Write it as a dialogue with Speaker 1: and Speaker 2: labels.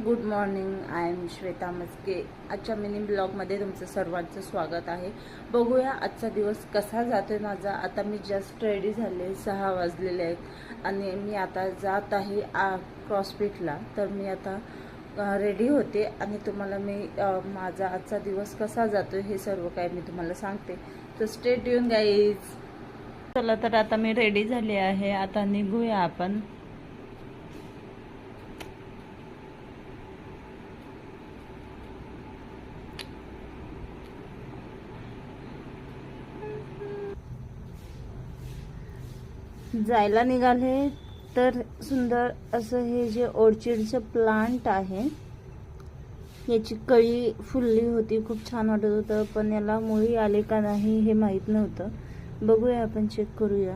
Speaker 1: Good morning. I am Shweta Maske. आजच्या mini ब्लॉगमध्ये तुमचं सर्वांचं स्वागत आहे. बघूया आजचा दिवस कसा जातोय माझा. आता मी जस्ट रेडी झाले, 6 वाजलेले आहेत आणि मी आता जात आहे क्रॉसफिटला. तर मी आता रेडी होते आणि तुम्हाला मी माझा आजचा दिवस कसा जातोय हे सर्व काही मी तुम्हाला सांगते. तर स्टे ट्यून गाईज. चला तर आता मी रेडी झाले आहे. आता निघूया आपण. जायला निघाले तर सुंदर असं हे जे ऑर्चिडचं प्लांट आहे, याची कळी फुलली होती, खूप छान वाटत होतं. पण याला मुळी आले का नाही हे माहीत नव्हतं. बघूया, आपण चेक करूया.